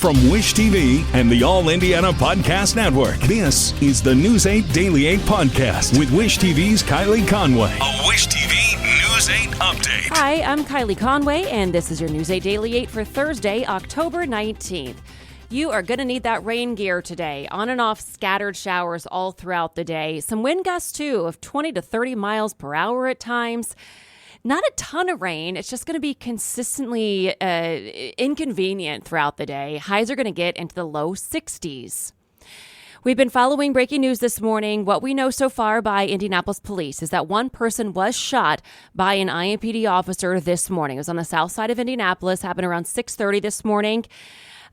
From Wish TV and the All Indiana Podcast Network, this is the News 8 Daily 8 Podcast with Wish TV's Kylie Conway. A Wish TV News 8 update. Hi, I'm Kylie Conway, and this is your News 8 Daily 8 for Thursday, October 19th. You are going to need that rain gear today. On and off scattered showers all throughout the day. Some wind gusts, too, of 20 to 30 miles per hour at times. Not a ton of rain. It's just going to be consistently inconvenient throughout the day. Highs are going to get into the low 60s. We've been following breaking news this morning. What we know so far by Indianapolis police is that one person was shot by an IMPD officer this morning. It was on the south side of Indianapolis, happened around 6:30 this morning.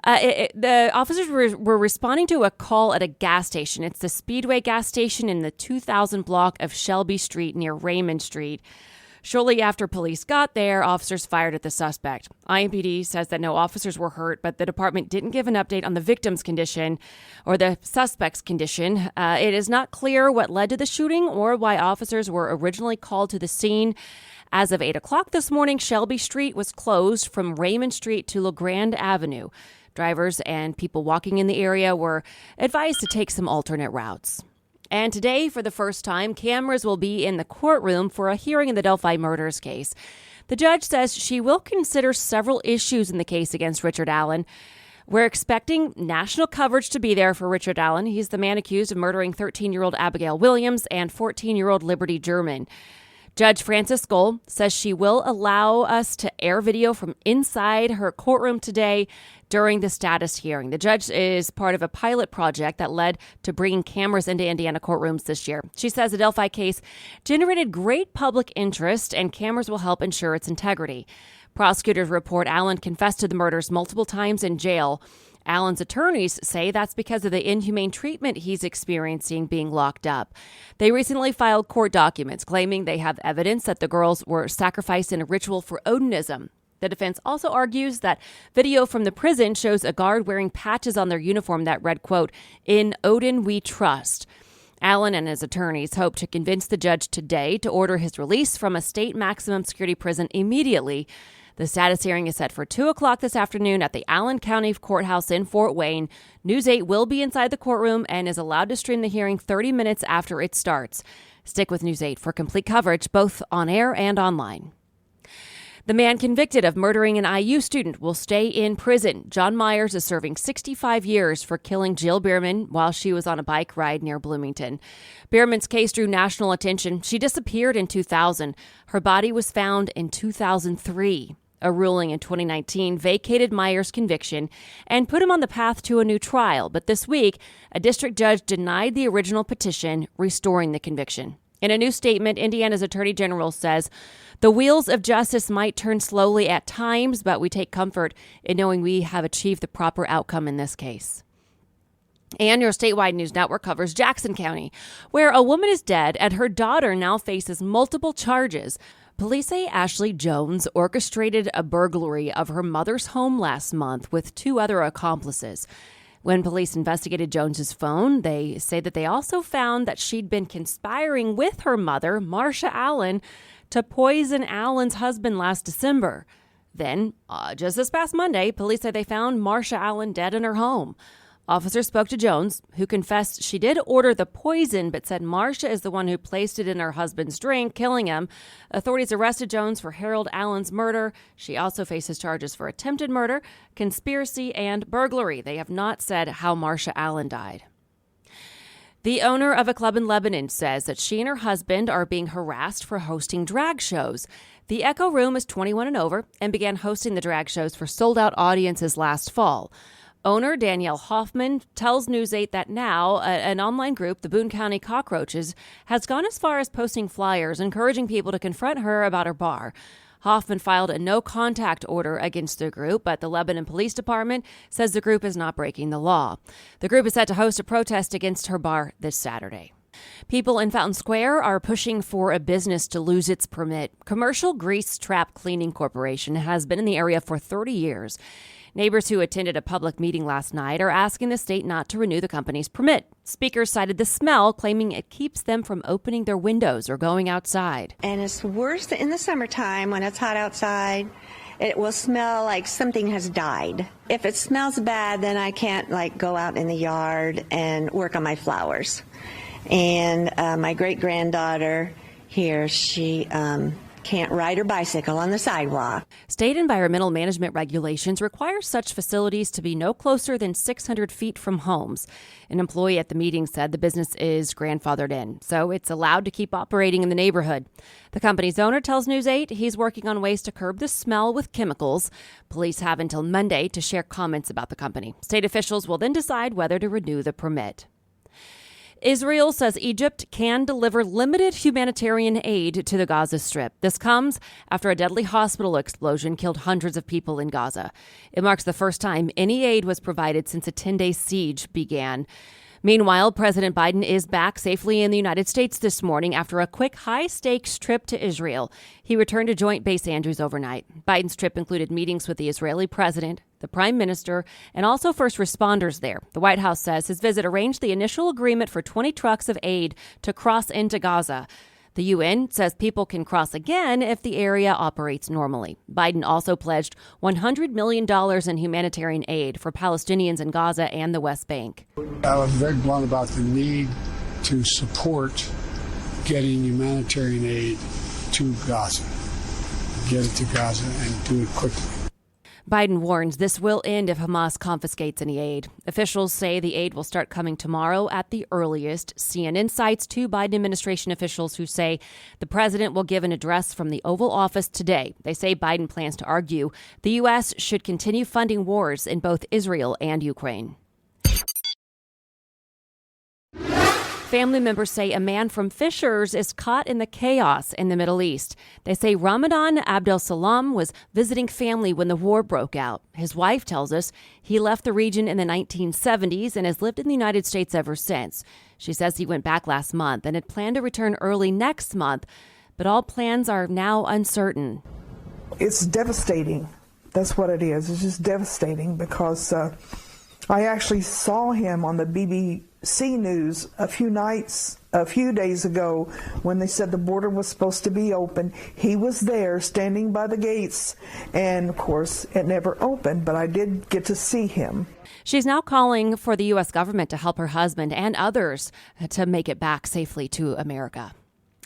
The officers were responding to a call at a gas station. It's the Speedway gas station in the 2000 block of Shelby Street near Raymond Street. Shortly after police got there, officers fired at the suspect. IMPD says that no officers were hurt, but the department didn't give an update on the victim's condition or the suspect's condition. It is not clear what led to the shooting or why officers were originally called to the scene. As of 8 o'clock this morning, Shelby Street was closed from Raymond Street to LeGrand Avenue. Drivers and people walking in the area were advised to take some alternate routes. And today, for the first time, cameras will be in the courtroom for a hearing in the Delphi murders case. The judge says she will consider several issues in the case against Richard Allen. We're expecting national coverage to be there for Richard Allen. He's the man accused of murdering 13-year-old Abigail Williams and 14-year-old Liberty German. Judge Frances Skoll says she will allow us to air video from inside her courtroom today during the status hearing. The judge is part of a pilot project that led to bringing cameras into Indiana courtrooms this year. She says the Delphi case generated great public interest and cameras will help ensure its integrity. Prosecutors report Allen confessed to the murders multiple times in jail. Allen's attorneys say that's because of the inhumane treatment he's experiencing being locked up. They recently filed court documents claiming they have evidence that the girls were sacrificed in a ritual for Odinism. The defense also argues that video from the prison shows a guard wearing patches on their uniform that read, quote, "In Odin we trust." Allen and his attorneys hope to convince the judge today to order his release from a state maximum security prison immediately. The status hearing is set for 2 o'clock this afternoon at the Allen County Courthouse in Fort Wayne. News 8 will be inside the courtroom and is allowed to stream the hearing 30 minutes after it starts. Stick with News 8 for complete coverage, both on air and online. The man convicted of murdering an IU student will stay in prison. John Myers is serving 65 years for killing Jill Bierman while she was on a bike ride near Bloomington. Bierman's case drew national attention. She disappeared in 2000. Her body was found in 2003. A ruling in 2019 vacated Myers' conviction and put him on the path to a new trial. But this week, a district judge denied the original petition, restoring the conviction. In a new statement, Indiana's Attorney General says, "The wheels of justice might turn slowly at times, but we take comfort in knowing we have achieved the proper outcome in this case." And your statewide news network covers Jackson County, where a woman is dead and her daughter now faces multiple charges. Police say Ashley Jones orchestrated a burglary of her mother's home last month with 2 other accomplices. When police investigated Jones's phone, they say that they also found that she'd been conspiring with her mother, Marcia Allen, to poison Allen's husband last December. Then, just this past Monday, police say they found Marcia Allen dead in her home. Officers spoke to Jones, who confessed she did order the poison, but said Marcia is the one who placed it in her husband's drink, killing him. Authorities arrested Jones for Harold Allen's murder. She also faces charges for attempted murder, conspiracy, and burglary. They have not said how Marcia Allen died. The owner of a club in Lebanon says that she and her husband are being harassed for hosting drag shows. The Echo Room is 21 and over and began hosting the drag shows for sold-out audiences last fall. Owner Danielle Hoffman tells News 8 that now an online group, the Boone County Cockroaches, has gone as far as posting flyers encouraging people to confront her about her bar. Hoffman filed a no-contact order against the group, but the Lebanon Police Department says the group is not breaking the law. The group is set to host a protest against her bar this Saturday. People in Fountain Square are pushing for a business to lose its permit. Commercial Grease Trap Cleaning Corporation has been in the area for 30 years. Neighbors who attended a public meeting last night are asking the state not to renew the company's permit. Speakers cited the smell, claiming it keeps them from opening their windows or going outside. And it's worse in the summertime when it's hot outside it will smell like something has died. If it smells bad, then I can't go out in the yard and work on my flowers. And my great-granddaughter here, she can't ride her bicycle on the sidewalk. State environmental management regulations require such facilities to be no closer than 600 feet from homes. An employee at the meeting said the business is grandfathered in, so it's allowed to keep operating in the neighborhood. The company's owner tells News 8 he's working on ways to curb the smell with chemicals. Police have until Monday to share comments about the company. State officials will then decide whether to renew the permit. Israel says Egypt can deliver limited humanitarian aid to the Gaza Strip. This comes after a deadly hospital explosion killed hundreds of people in Gaza. It marks the first time any aid was provided since a 10-day siege began. Meanwhile, President Biden is back safely in the United States this morning after a quick, high-stakes trip to Israel. He returned to Joint Base Andrews overnight. Biden's trip included meetings with the Israeli president, the prime minister, and also first responders there. The White House says his visit arranged the initial agreement for 20 trucks of aid to cross into Gaza. The UN says people can cross again if the area operates normally. Biden also pledged $100 million in humanitarian aid for Palestinians in Gaza and the West Bank. I was very blunt about the need to support getting humanitarian aid to Gaza. Get it to Gaza and do it quickly. Biden warns this will end if Hamas confiscates any aid. Officials say the aid will start coming tomorrow at the earliest. CNN cites two Biden administration officials who say the president will give an address from the Oval Office today. They say Biden plans to argue the U.S. should continue funding wars in both Israel and Ukraine. Family members say a man from Fishers is caught in the chaos in the Middle East. They say Ramadan Abdel Salam was visiting family when the war broke out. His wife tells us he left the region in the 1970s and has lived in the United States ever since. She says he went back last month and had planned to return early next month, but all plans are now uncertain. It's devastating. That's what it is. It's just devastating because I actually saw him on the BBC News a few days ago when they said the border was supposed to be open. He was there standing by the gates, and of course it never opened, but I did get to see him. She's now calling for the U.S. government to help her husband and others to make it back safely to America.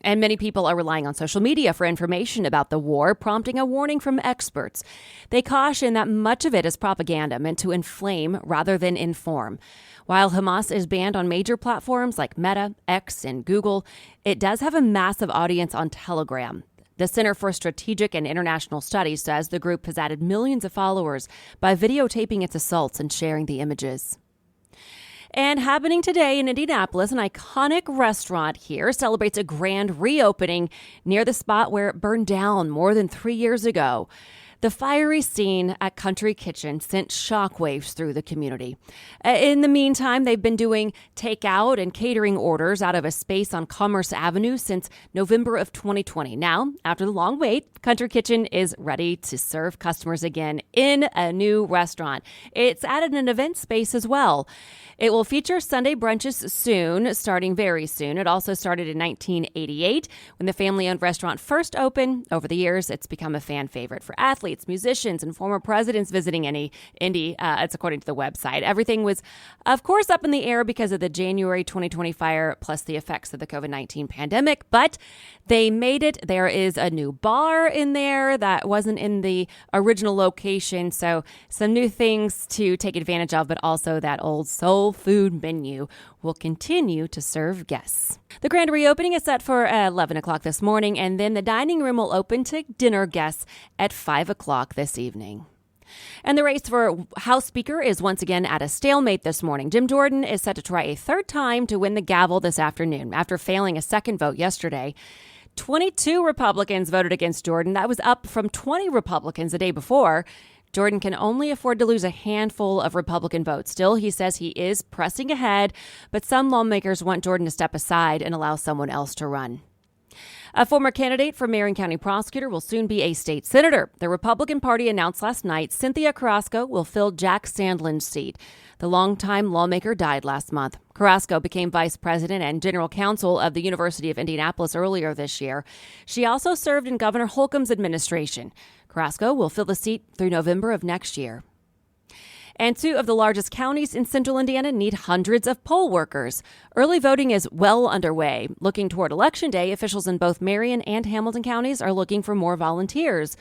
And many people are relying on social media for information about the war, prompting a warning from experts. They caution that much of it is propaganda meant to inflame rather than inform. While Hamas is banned on major platforms like Meta, X, and Google, it does have a massive audience on Telegram. The Center for Strategic and International Studies says the group has added millions of followers by videotaping its assaults and sharing the images. And happening today in Indianapolis, an iconic restaurant here celebrates a grand reopening near the spot where it burned down more than 3 years ago. The fiery scene at Country Kitchen sent shockwaves through the community. In the meantime, they've been doing takeout and catering orders out of a space on Commerce Avenue since November of 2020. Now, after the long wait, Country Kitchen is ready to serve customers again in a new restaurant. It's added an event space as well. It will feature Sunday brunches soon, starting very soon. It also started in 1988 when the family-owned restaurant first opened. Over the years, it's become a fan favorite for athletes, musicians, and former presidents visiting Indy. It's according to the website. Everything was, of course, up in the air because of the January 2020 fire, plus the effects of the COVID-19 pandemic. But they made it. There is a new bar in there that wasn't in the original location. So some new things to take advantage of, but also that old soul food menu will continue to serve guests. The grand reopening is set for 11 o'clock this morning, and then the dining room will open to dinner guests at 5 o'clock this evening. And the race for House Speaker is once again at a stalemate this morning. Jim Jordan is set to try a third time to win the gavel this afternoon after failing a second vote yesterday. 22 Republicans voted against Jordan. That was up from 20 Republicans the day before. Jordan can only afford to lose a handful of Republican votes. Still, he says he is pressing ahead, but some lawmakers want Jordan to step aside and allow someone else to run. A former candidate for Marion County prosecutor will soon be a state senator. The Republican Party announced last night Cynthia Carrasco will fill Jack Sandlin's seat. The longtime lawmaker died last month. Carrasco became vice president and general counsel of the University of Indianapolis earlier this year. She also served in Governor Holcomb's administration. Carrasco will fill the seat through November of next year. And 2 of the largest counties in central Indiana need hundreds of poll workers. Early voting is well underway. Looking toward Election Day, officials in both Marion and Hamilton counties are looking for more volunteers.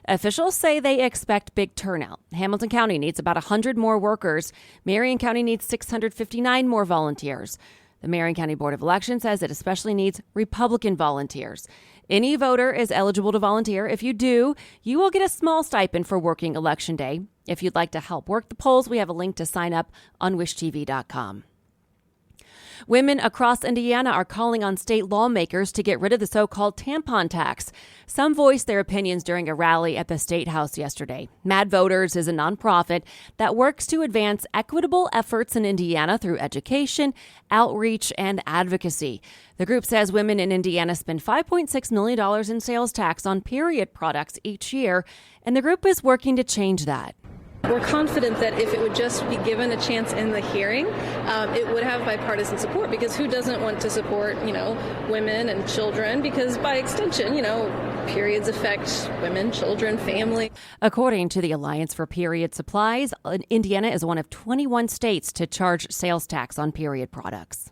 Officials say they expect big turnout. Hamilton County needs about 100 more workers. Marion County needs 659 more volunteers. The Marion County Board of Elections says it especially needs Republican volunteers. Any voter is eligible to volunteer. If you do, you will get a small stipend for working Election Day. If you'd like to help work the polls, we have a link to sign up on wishtv.com. Women across Indiana are calling on state lawmakers to get rid of the so-called tampon tax. Some voiced their opinions during a rally at the State House yesterday. Mad Voters is a nonprofit that works to advance equitable efforts in Indiana through education, outreach, and advocacy. The group says women in Indiana spend $5.6 million in sales tax on period products each year, and the group is working to change that. We're confident that if it would just be given a chance in the hearing, it would have bipartisan support, because who doesn't want to support, women and children? Because by extension, periods affect women, children, family. According to the Alliance for Period Supplies, Indiana is one of 21 states to charge sales tax on period products.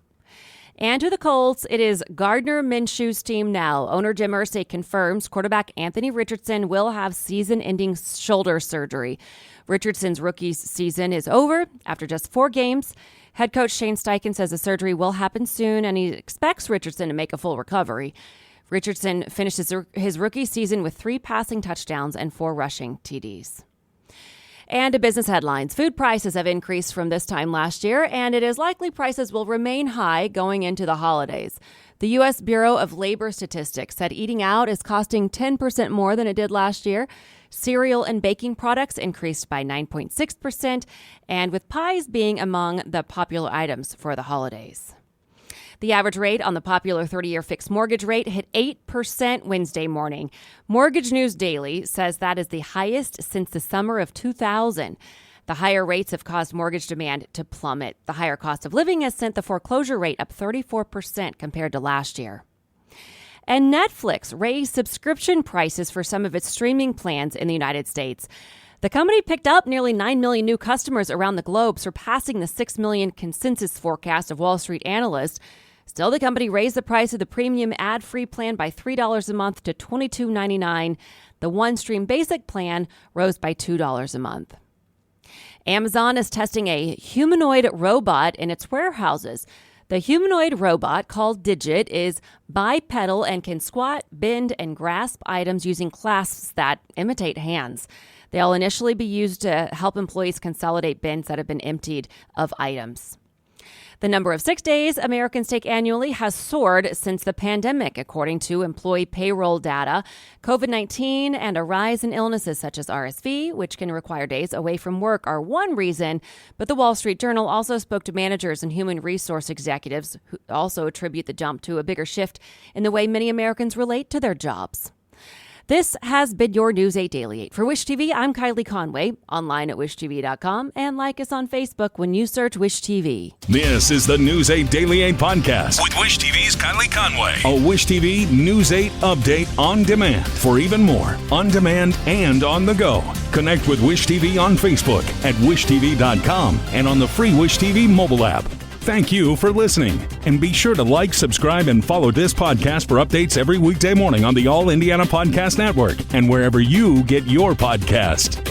And to the Colts, it is Gardner Minshew's team now. Owner Jim Irsay confirms quarterback Anthony Richardson will have season-ending shoulder surgery. Richardson's rookie season is over after just 4 games. Head coach Shane Steichen says the surgery will happen soon, and he expects Richardson to make a full recovery. Richardson finishes his rookie season with 3 passing touchdowns and 4 rushing TDs. And to business headlines, food prices have increased from this time last year, and it is likely prices will remain high going into the holidays. The U.S. Bureau of Labor Statistics said eating out is costing 10% more than it did last year. Cereal and baking products increased by 9.6%, and with pies being among the popular items for the holidays. The average rate on the popular 30-year fixed mortgage rate hit 8% Wednesday morning. Mortgage News Daily says that is the highest since the summer of 2000. The higher rates have caused mortgage demand to plummet. The higher cost of living has sent the foreclosure rate up 34% compared to last year. And Netflix raised subscription prices for some of its streaming plans in the United States. The company picked up nearly 9 million new customers around the globe, surpassing the 6 million consensus forecast of Wall Street analysts. Still, the company raised the price of the premium ad-free plan by $3 a month to $22.99. The one-stream basic plan rose by $2 a month. Amazon is testing a humanoid robot in its warehouses. The humanoid robot, called Digit, is bipedal and can squat, bend, and grasp items using clasps that imitate hands. They'll initially be used to help employees consolidate bins that have been emptied of items. The number of sick days Americans take annually has soared since the pandemic, according to employee payroll data. COVID-19 and a rise in illnesses such as RSV, which can require days away from work, are one reason. But the Wall Street Journal also spoke to managers and human resource executives who also attribute the jump to a bigger shift in the way many Americans relate to their jobs. This has been your News 8 Daily 8. For Wish TV, I'm Kylie Conway, online at wishtv.com, and like us on Facebook when you search Wish TV. This is the News 8 Daily 8 podcast with Wish TV's Kylie Conway. A Wish TV News 8 update on demand. For even more, on demand and on the go. Connect with Wish TV on Facebook at wishtv.com and on the free Wish TV mobile app. Thank you for listening, and be sure to like, subscribe, and follow this podcast for updates every weekday morning on the All Indiana Podcast Network and wherever you get your podcast.